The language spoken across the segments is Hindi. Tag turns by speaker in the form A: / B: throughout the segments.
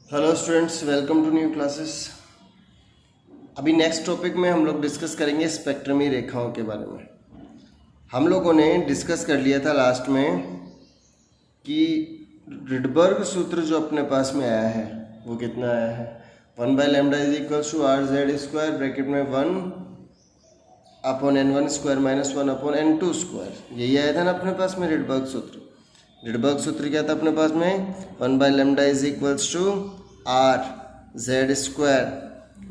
A: Hello students, welcome to new classes. अभी नेक्स्ट टॉपिक में हम लोग डिस्कस करेंगे स्पेक्ट्रमी रेखाओं के बारे में। हम लोगों ने डिस्कस कर लिया था लास्ट में कि रिडबर्ग सूत्र जो अपने पास में आया है वो कितना आया है, 1/λ is R Z square bracket में 1/n1² माइनस 1/n2²। यही आया था ना अपने पास में रिडबर्ग सूत्र। रिडबर्ग सूत्र क्या था अपने पास में, 1/λ is R Z square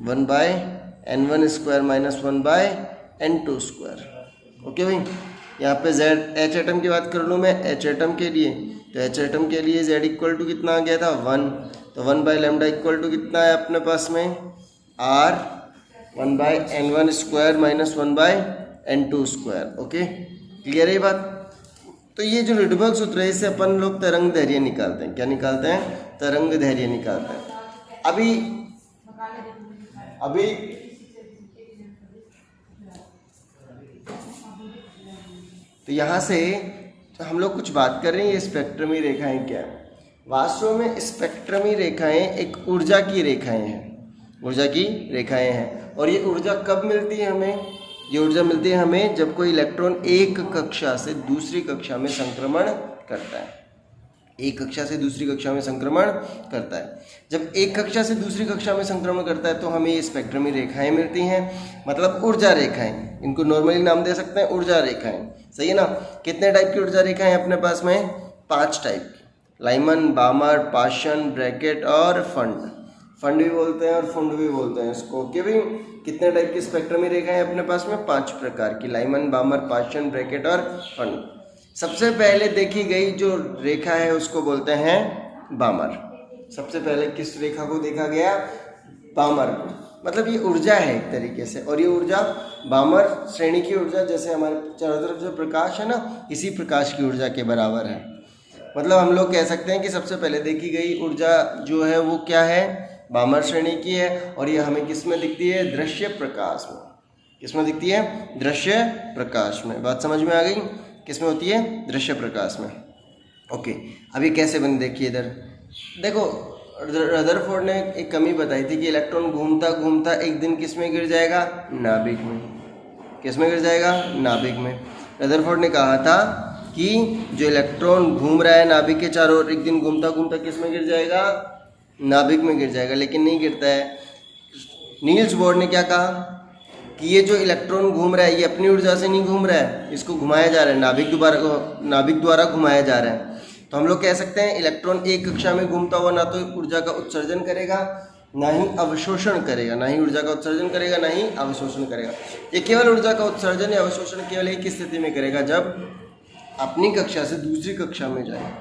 A: 1/n1² minus 1/n2²। Okay भाई, यहाँ पे जेड एच एटम की बात कर लूँ मैं एच एटम के लिए, तो एच एटम के लिए जेड इक्वल टू कितना आ गया था 1, तो 1/λ इक्वल टू कितना है अपने पास में are 1/n1² minus 1/n2²। Okay, clear है ये बात। तो ये जो रिडबर्ग सूत्र है इससे अपन लोग तरंग दैर्घ्य निकालते हैं। क्या निकालते हैं? तरंग दैर्घ्य निकालते हैं। अभी तो यहाँ से तो हम लोग कुछ बात कर रहे हैं, ये स्पेक्ट्रमी रेखाएं क्या है। वास्तव में स्पेक्ट्रमी रेखाएं एक ऊर्जा की रेखाएं हैं, ऊर्जा की रेखाएं हैं। और ये ऊर्जा कब मिलती है हमें? ये ऊर्जा मिलती है हमें जब कोई इलेक्ट्रॉन एक कक्षा से दूसरी कक्षा में संक्रमण करता है। एक कक्षा से दूसरी कक्षा में संक्रमण करता है। जब एक कक्षा से दूसरी कक्षा में संक्रमण करता है तो हमें ये स्पेक्ट्रमी रेखाएं मिलती हैं, मतलब ऊर्जा रेखाएं। इनको नॉर्मली नाम दे सकते हैं ऊर्जा रेखाएं, सही है ना। कितने टाइप की ऊर्जा रेखाएं अपने पास में? 5 टाइप की, लाइमन, बामर, पाशन, ब्रैकेट और फंड। फंड भी बोलते हैं और फुंड भी बोलते हैं इसको। ओके भाई, कितने टाइप की स्पेक्ट्रमी रेखाएं अपने पास में? 5 प्रकार की, लाइमन, बामर, पाशन, ब्रैकेट और फंड। सबसे पहले देखी गई जो रेखा है उसको बोलते हैं बामर। सबसे पहले किस रेखा को देखा गया? बामर को। मतलब ये ऊर्जा है एक तरीके से, और ये ऊर्जा बामर श्रेणी की ऊर्जा, जैसे हमारे चारों तरफ जो प्रकाश है ना, इसी प्रकाश की ऊर्जा के बराबर है। मतलब हम लोग कह सकते हैं कि सबसे पहले देखी गई ऊर्जा जो है वो क्या है? बामर श्रेणी की है। और ये हमें किस में दिखती है? दृश्य प्रकाश में। किस में दिखती है? दृश्य प्रकाश में। बात समझ में आ गई? किस में होती है? दृश्य प्रकाश में। ओके, अभी कैसे बने देखिए इधर देखो। रदरफोर्ड ने एक कमी बताई थी कि इलेक्ट्रॉन घूमता घूमता एक दिन किस में गिर जाएगा? नाभिक में। किस में गिर जाएगा? नाभिक में। रदरफोर्ड ने कहा था कि जो इलेक्ट्रॉन घूम रहा है नाभिक के चारों ओर, एक दिन घूमता घूमता किस में गिर जाएगा? नाभिक में गिर जाएगा, लेकिन नहीं गिरता है। नील्स बोर ने क्या कहा कि ये जो इलेक्ट्रॉन घूम रहा है ये अपनी ऊर्जा से नहीं घूम रहा है, इसको घुमाया जा रहा है, नाभिक द्वारा घुमाया जा रहा है। तो हम लोग कह सकते हैं इलेक्ट्रॉन एक कक्षा में घूमता हुआ ना तो ऊर्जा का उत्सर्जन करेगा ना ही अवशोषण करेगा, ना ही ऊर्जा का उत्सर्जन करेगा ना ही अवशोषण करेगा। ये केवल ऊर्जा का उत्सर्जन या अवशोषण केवल एक ही स्थिति में करेगा, जब अपनी कक्षा से दूसरी कक्षा में जाए।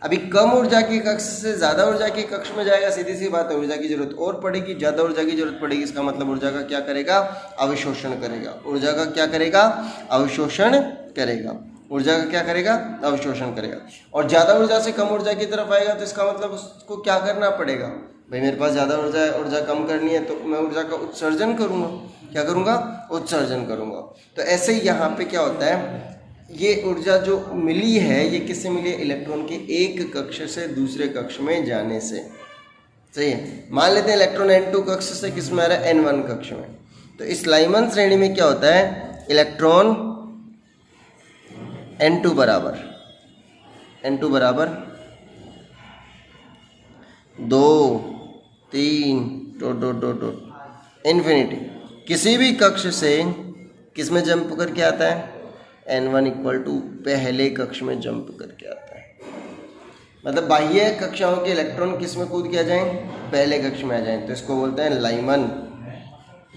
A: अभी कम ऊर्जा की कक्ष से ज़्यादा ऊर्जा की कक्ष में जाएगा, सीधी सी बात है, ऊर्जा की जरूरत और पड़ेगी, ज़्यादा ऊर्जा की जरूरत पड़ेगी। इसका मतलब ऊर्जा का क्या करेगा? अवशोषण करेगा। ऊर्जा का क्या करेगा? अवशोषण करेगा। ऊर्जा का क्या करेगा? अवशोषण करेगा। और ज़्यादा ऊर्जा से कम ऊर्जा की तरफ आएगा तो इसका मतलब उसको क्या करना पड़ेगा? भाई मेरे पास ज़्यादा ऊर्जा है, ऊर्जा कम करनी है, तो मैं ऊर्जा का उत्सर्जन करूँगा। क्या करूँगा? उत्सर्जन करूँगा। तो ऐसे ही यहाँ पे क्या होता है, ये ऊर्जा जो मिली है ये किससे मिली है? इलेक्ट्रॉन के एक कक्ष से दूसरे कक्ष में जाने से। सही है। मान लेते हैं इलेक्ट्रॉन n2 कक्ष से किस में आ रहा है? n1 कक्ष में। तो इस लाइमन श्रेणी में क्या होता है? इलेक्ट्रॉन n2 बराबर 2 3 इन्फिनिटी किसी भी कक्ष से किस में जंप करके आता है? n1 इक्वल टू पहले कक्ष में जंप करके आता है। मतलब बाह्य कक्षाओं के इलेक्ट्रॉन किस में कूद के आ जाएं? पहले कक्ष में आ जाएं, तो इसको बोलते हैं लाइमन।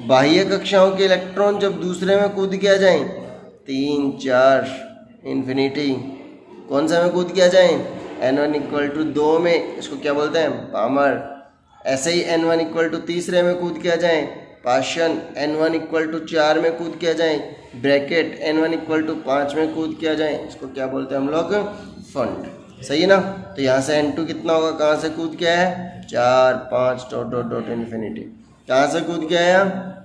A: बाह्य कक्षाओं के इलेक्ट्रॉन जब दूसरे में कूद के आ जाएं, 3 4 इन्फिनिटी, कौन सा में कूद के आ जाएं? n1 इक्वल टू 2 में, इसको क्या बोलते हैं? बामर। ऐसे ही n1 इक्वल टू तीसरे में कूद के आ जाएं, पाशन। n1 इक्वल टू 4 में कूद के आ जाएं, ब्रैकेट। n1 इक्वल टू 5 में कूद के आ जाएं, इसको क्या बोलते हैं हम लोग? फंड। सही है ना। तो यहाँ से n2 कितना होगा? कहाँ से कूद के आया? 4 5 इन्फिनिटी। कहाँ से कूद के आया?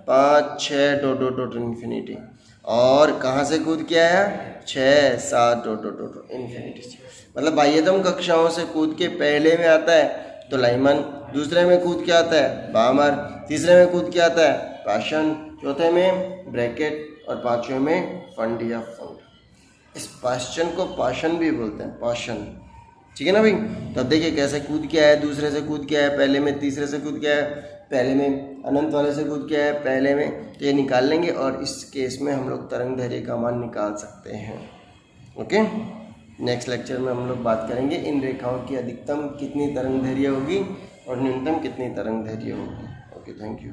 A: 5 6 इन्फिनिटी। और कहाँ से कूद के आया? 6 7 इन्फिनिटी। मतलब बाह्यतम कक्षाओं से कूद के पहले में आता है तो लाइमन। दूसरे में कूद के आता है बामर। तीसरे में कूद के आता है पाशन। चौथे में ब्रैकेट और पांचवें में फंड या फंड। इस पाशन को पाशन भी बोलते हैं, पाशन। ठीक है ना भाई। तो अब देखिए कैसे कूद के आया, दूसरे से कूद के आया, पहले में तीसरे से कूद के आया, पहले में अनंत वाले से कूद के आया, पहले में। तो ये निकाल लेंगे और इस केस में हम लोग तरंग दैर्घ्य का मान निकाल सकते हैं। ओके, नेक्स्ट लेक्चर में हम लोग बात करेंगे इन रेखाओं की अधिकतम कितनी तरंग दैर्घ्य होगी और न्यूनतम कितनी तरंग दैर्घ्य होगी। Okay, thank you.